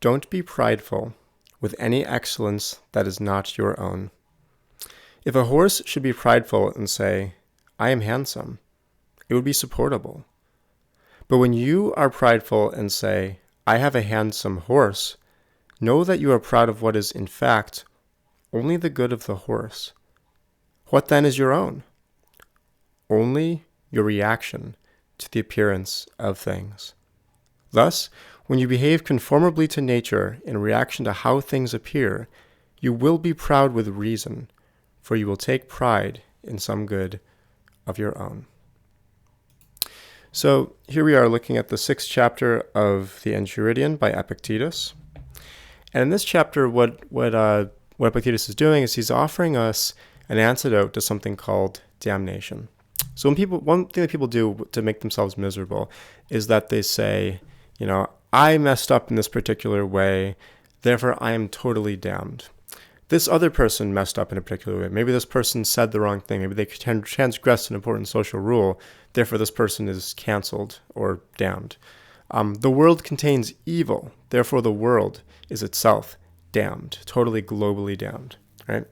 Don't be prideful with any excellence that is not your own. If a horse should be prideful and say, I am handsome, it would be supportable. But when you are prideful and say, I have a handsome horse, know that you are proud of what is, in fact, only the good of the horse. What then is your own? Only your reaction to the appearance of things. Thus, when you behave conformably to nature in reaction to how things appear, you will be proud with reason, for you will take pride in some good of your own. So here we are looking at the 6th chapter of the Enchiridion by Epictetus. And in this chapter, what Epictetus is doing is he's offering us an antidote to something called damnation. So one thing that people do to make themselves miserable is that they say, I messed up in this particular way, therefore I am totally damned. This other person messed up in a particular way. Maybe this person said the wrong thing. Maybe they transgressed an important social rule. Therefore, this person is canceled or damned. The world contains evil. Therefore, the world is itself damned, totally globally damned, right?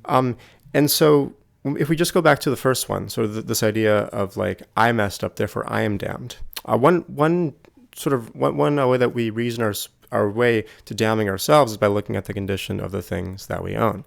And so if we just go back to the first one, sort of this idea of like, I messed up, therefore I am damned. One way that we reason our way to damning ourselves is by looking at the condition of the things that we own.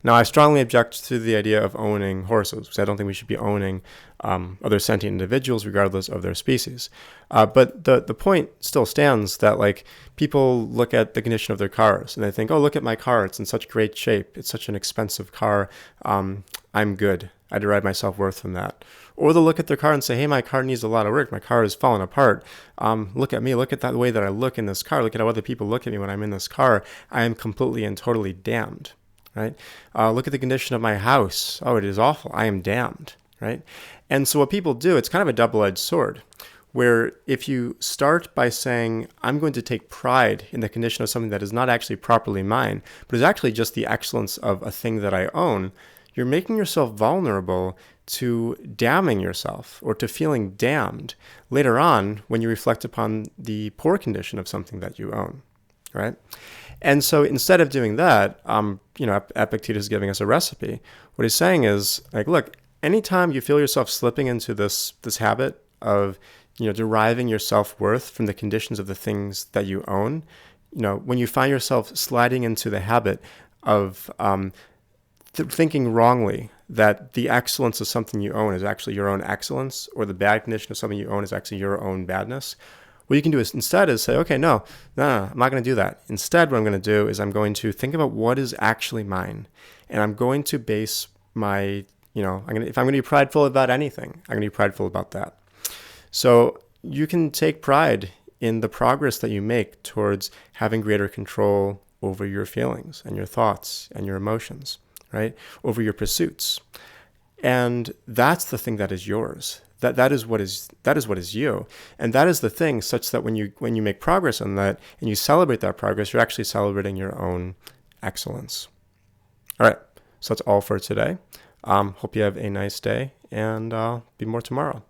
Now, I strongly object to the idea of owning horses, because I don't think we should be owning other sentient individuals regardless of their species. But the point still stands that like people look at the condition of their cars and they think, oh, look at my car. It's in such great shape. It's such an expensive car. I'm good. I derive my self-worth from that. Or they'll look at their car and say, hey, my car needs a lot of work. My car is falling apart. Look at me. Look at the way that I look in this car. Look at how other people look at me when I'm in this car. I am completely and totally damned. Right? Look at the condition of my house. Oh, it is awful. I am damned. Right? And so what people do, it's kind of a double-edged sword, where if you start by saying, I'm going to take pride in the condition of something that is not actually properly mine, but is actually just the excellence of a thing that I own, you're making yourself vulnerable to damning yourself or to feeling damned later on when you reflect upon the poor condition of something that you own, right? And so instead of doing that, Epictetus is giving us a recipe. What he's saying is, like, look, anytime you feel yourself slipping into this habit of, deriving your self-worth from the conditions of the things that you own, when you find yourself sliding into the habit of thinking wrongly that the excellence of something you own is actually your own excellence, or the bad condition of something you own is actually your own badness, what you can do is instead say, okay, no, I'm not going to do that. Instead, what I'm going to do is I'm going to think about what is actually mine, and I'm going to base my, if I'm going to be prideful about anything, I'm going to be prideful about that. So you can take pride in the progress that you make towards having greater control over your feelings and your thoughts and your emotions, right? Over your pursuits. And that's the thing that is yours. That is what is you. And that is the thing such that when you make progress on that and you celebrate that progress, you're actually celebrating your own excellence. All right. So that's all for today. Hope you have a nice day, and be more tomorrow.